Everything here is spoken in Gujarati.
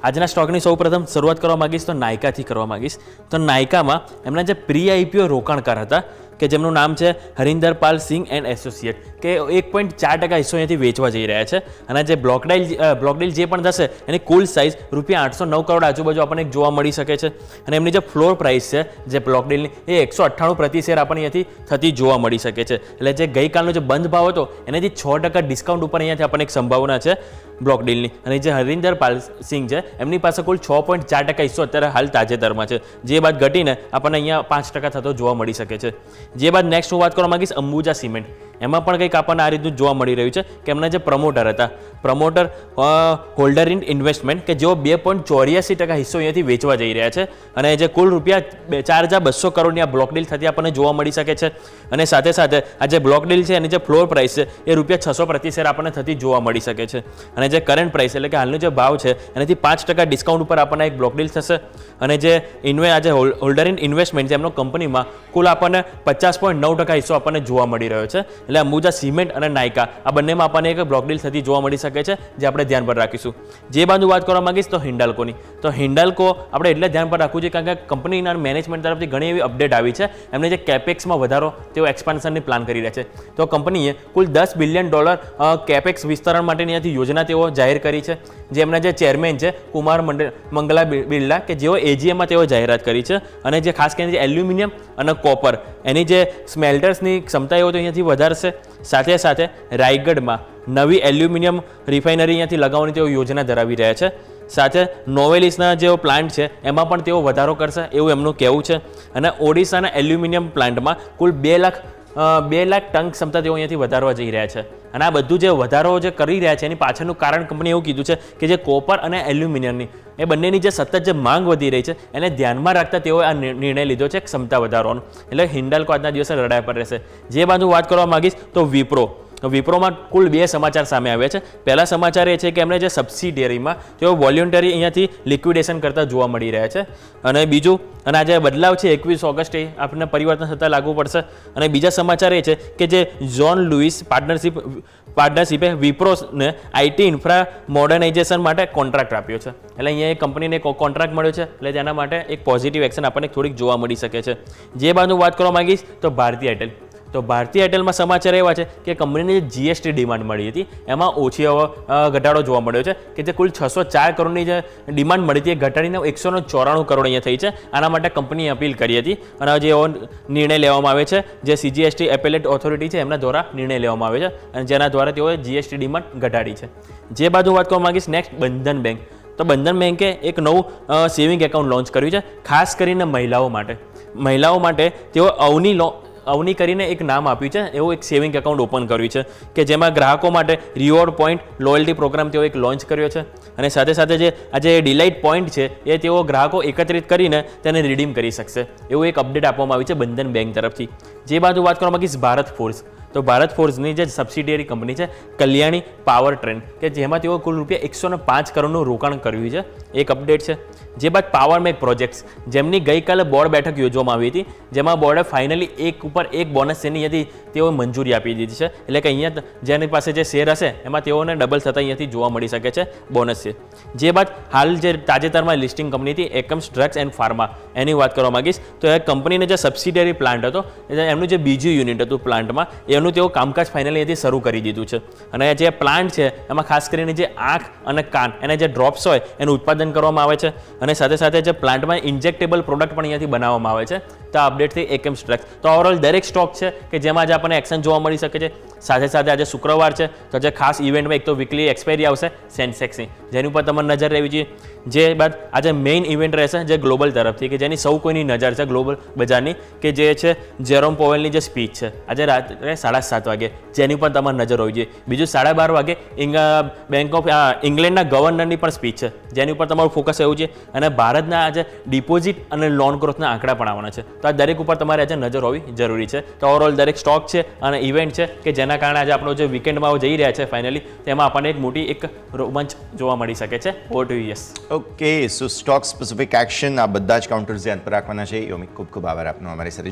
આજના સ્ટોકની સૌપ્રથમ શરૂઆત કરવા માંગીશ તો નાયકાથી કરવા માંગીશ. તો નાયકામાં એમના જે પ્રી આઈપીઓ રોકાણકાર હતા કે જેમનું નામ છે હરિન્દર પાલ સિંઘ એન્ડ એસોસિએટ, કે 1.4% હિસ્સો અહીંયાથી વેચવા જઈ રહ્યા છે. અને જે બ્લોક ડીલ જે પણ થશે એની કુલ સાઇઝ ₹809 કરોડ આજુબાજુ આપણને જોવા મળી શકે છે. અને એમની જે ફ્લોર પ્રાઇસ છે જે બ્લોક ડીલની એ 198 પ્રતિ શેર આપણને અહીંયાથી થતી જોવા મળી શકે છે. એટલે જે ગઈકાલનો જે બંધ ભાવ હતો એનાથી 6% ડિસ્કાઉન્ટ ઉપર અહીંયાથી આપણને એક સંભાવના છે બ્લોક ડીલની. અને જે હરિન્દર પાલ સિંઘ છે એમની પાસે કુલ 6.4% હિસ્સો અત્યારે હાલ તાજેતરમાં છે, જે બાદ ઘટીને આપણને અહીંયા 5% થતો જોવા મળી શકે છે. જે બાદ નેક્સ્ટ હું વાત કરવા માંગીશ અંબુજા સિમેન્ટ. એમાં પણ કંઈક આપણને આ રીતનું જોવા મળી રહ્યું છે કે એમના જે પ્રમોટર હતા, પ્રમોટર હોલ્ડર ઇન ઇન્વેસ્ટમેન્ટ, કે જેઓ 2.84% હિસ્સો અહીંયાથી વેચવા જઈ રહ્યા છે. અને જે કુલ ₹4,200 કરોડની આ બ્લોક ડીલ થતી આપણને જોવા મળી શકે છે. અને સાથે સાથે આ જે બ્લોક ડીલ છે એની જે ફ્લોર પ્રાઇસ છે એ ₹600 પ્રતિ શેર આપણને થતી જોવા મળી શકે છે. અને જે કરંટ પ્રાઇસ એટલે કે હાલનો જે ભાવ છે એનાથી 5% ડિસ્કાઉન્ટ ઉપર આપણને એક બ્લોક ડીલ થશે. અને જે આજે હોલ્ડર ઇન ઇન્વેસ્ટમેન્ટ છે એમનો કંપનીમાં કુલ આપણને 50.9% હિસ્સો આપણને જોવા મળી રહ્યો છે. એટલે અંબુજા સિમેન્ટ અને નાયકા આ બંનેમાં આપણને એક બ્લોક ડીલ થતી જોવા મળી શકે છે, જે આપણે ધ્યાન પર રાખીશું. જે બાદ હું વાત કરવા માંગીશ તો હિન્ડાલ્કોની. તો હિન્ડાલ્કો આપણે એટલે ધ્યાન પર રાખવું છે કારણ કે કંપનીના મેનેજમેન્ટ તરફથી ઘણી એવી અપડેટ આવી છે. એમને જે કેપેક્સમાં વધારો તેઓ એક્સપાન્શનની પ્લાન કરી રહ્યા છે. તો કંપનીએ કુલ $10 બિલિયન કેપેક્સ વિસ્તરણ માટેની અહીંયાથી યોજના તેઓ જાહેર કરી છે. જે એમના જે ચેરમેન છે કુમાર મંગલા બિરલા, કે જેઓ એજીએમમાં તેઓ જાહેરાત કરી છે. અને જે ખાસ કરીને એલ્યુમિનિયમ અને કોપર એની જે સ્મેલ્ટર્સની ક્ષમતા એવો તો અહીંયાથી વધારશે. સાથે સાથે રાયગઢમાં નવી એલ્યુમિનિયમ રિફાઇનરી અહીંયાથી લગાવવાની તેઓ યોજના ધરાવી રહ્યા છે. સાથે નોવેલિસના જે પ્લાન્ટ છે એમાં પણ તેઓ વધારો કરશે એવું એમનું કહેવું છે. અને ઓડિશાના એલ્યુમિનિયમ પ્લાન્ટમાં કુલ 2 લાખ ટન ક્ષમતા તેઓ અહીંયાથી વધારવા જઈ રહ્યા છે. અને આ બધું જે વધારો જે કરી રહ્યા છે એની પાછળનું કારણ કંપનીએ એવું કીધું છે કે જે કોપર અને એલ્યુમિનિયમની એ બંનેની જે સતત જે માંગ વધી રહી છે એને ધ્યાનમાં રાખતા તેઓએ આ નિર્ણય લીધો છે ક્ષમતા વધારવાનો. એટલે હિન્ડાલ્કો આજના દિવસે લડાઈ પર રહેશે. જે બાદ હું વાત કરવા માંગીશ તો વિપ્રોમાં કુલ 2 સમાચાર સામે આવ્યા છે. પહેલા સમાચાર એ છે કે એમણે જે સબસિડિયરીમાં તેઓ વોલ્યુન્ટરી અહીંયાથી લિક્વિડેશન કરતા જોવા મળી રહ્યા છે. અને બીજું અને આ જે બદલાવ છે 21 ઓગસ્ટે આપણને પરિવર્તન થતાં લાગુ પડશે. અને બીજા સમાચાર એ છે કે જે જ્હોન લુઇસ પાર્ટનરશિપે વિપ્રોને આઈટી ઇન્ફ્રા મોડર્નાઇઝેશન માટે કોન્ટ્રાક્ટ આપ્યો છે. એટલે અહીંયા એક કંપનીને કોન્ટ્રાક્ટ મળ્યો છે, એટલે તેના માટે એક પોઝિટિવ એક્શન આપણને થોડીક જોવા મળી શકે છે. જે બાદ હું વાત કરવા માંગીશ તો ભારતી એરટેલ. તો ભારતી એરટેલમાં સમાચાર એવા છે કે કંપનીને જે જીએસટી ડિમાન્ડ મળી હતી એમાં ઓછી ઘટાડો જોવા મળ્યો છે. કે જે કુલ 604 કરોડની જે ડિમાન્ડ મળી હતી એ ઘટાડીને 194 કરોડ અહીંયા થઈ છે. આના માટે કંપનીએ અપીલ કરી હતી અને જે એવો નિર્ણય લેવામાં આવે છે જે સીજીએસટી એપેલેટ ઓથોરિટી છે એમના દ્વારા નિર્ણય લેવામાં આવે છે અને જેના દ્વારા તેઓએ જીએસટી ડિમાન્ડ ઘટાડી છે. જે બાદ હું વાત કરવા માંગીશ નેક્સ્ટ બંધન બેંક. તો બંધન બેંકે એક નવું સેવિંગ એકાઉન્ટ લોન્ચ કર્યું છે ખાસ કરીને મહિલાઓ માટે. તેઓ અવની કરીને એક નામ આપ્યું છે, એવું એક સેવિંગ એકાઉન્ટ ઓપન કર્યું છે કે જેમાં ગ્રાહકો માટે રિવોર્ડ પોઈન્ટ લોયલ્ટી પ્રોગ્રામ તેઓ એક લોન્ચ કર્યો છે. અને સાથે સાથે જે આજે ડિલાઇટ પોઈન્ટ છે એ તેઓ ગ્રાહકો એકત્રિત કરીને તેને રિડીમ કરી શકશે એવું એક અપડેટ આપવામાં આવી છે બંધન બેંક તરફથી. જે બાદ હું વાત કરવા માંગીશ ભારત ફોર્સ. તો ભારત ફોર્સની જે સબસિડિયરી કંપની છે કલ્યાણી પાવર ટ્રેન, કે જેમાં તેઓ કુલ ₹105 કરોડનું રોકાણ કર્યું છે, એક અપડેટ છે. જે બાદ પાવર મેક પ્રોજેક્ટ્સ, જેમની ગઈકાલે બોર્ડ બેઠક યોજવામાં આવી હતી, જેમાં બોર્ડે ફાઇનલી એક ઉપર એક બોનસ શેરની અહીંયાથી તેઓએ મંજૂરી આપી દીધી છે. એટલે કે અહીંયા જેની પાસે જે શેર હશે એમાં તેઓને ડબલ થતા અહીંયાથી જોવા મળી શકે છે બોનસ શેર. જે બાદ હાલ જે તાજેતરમાં લિસ્ટિંગ કંપની હતી એકમ્સ ડ્રગ્સ એન્ડ ફાર્મા, એની વાત કરવા માંગીશ તો એ કંપનીને જે સબસિડિયરી પ્લાન્ટ હતો એમનું જે બીજું યુનિટ હતું પ્લાન્ટમાં એનું તેઓ કામકાજ ફાઇનલી અહીંથી શરૂ કરી દીધું છે. અને જે પ્લાન્ટ છે એમાં ખાસ કરીને જે આંખ અને કાન એના જે ડ્રોપ્સ હોય એનું ઉત્પાદન કરવામાં આવે છે. અને સાથે સાથે જે પ્લાન્ટમાં ઇન્જેક્ટેબલ પ્રોડક્ટ પણ અહીંયાથી બનાવવામાં આવે છે. તો આ અપડેટથી એકમ્સ ડ્રગ્સ. તો ઓવરઓલ દરેક સ્ટોક છે કે જેમાં આજે આપણને એક્શન જોવા મળી શકે છે. સાથે સાથે આજે શુક્રવાર છે તો જે ખાસ ઇવેન્ટમાં એક તો વીકલી એક્સપાયરી આવશે સેન્સેક્સની, જેની ઉપર તમારે નજર રહેવી જોઈએ. જે બાદ આજે મેઇન ઇવેન્ટ રહેશે જે ગ્લોબલ તરફથી, કે જેની સૌ કોઈની નજર છે ગ્લોબલ બજારની, કે જે છે જેરોમ પોવેલની જે સ્પીચ છે આજે રાત્રે 7:30 વાગે, જેની ઉપર તમારે નજર હોવી જોઈએ. બીજું 12:30 વાગે બેંક ઓફ ઇંગ્લેન્ડના ગવર્નરની પણ સ્પીચ છે, જેની ઉપર તમારું ફોકસ રહેવું જોઈએ. અને ભારતના આજે ડિપોઝિટ અને લોન ગ્રોથના આંકડા પણ આવવાના છે. તો આ દરેક ઉપર તમારે આજે નજર હોવી જરૂરી છે. તો ઓવરઓલ દરેક સ્ટોક છે અને ઇવેન્ટ છે કે જેના કારણે આજે આપણો જે વીકેન્ડમાં જઈ રહ્યા છે ફાઇનલી, તેમાં આપણને એક મોટી એક રોમાંચ જોવા મળી શકે છે. Over to yes. Okay, so stock specific action આ બધા જ કાઉન્ટર્સ ધ્યાન પર રાખવાના છે. યોમિક ખૂબ ખૂબ આભાર આપનો અમારી સાથે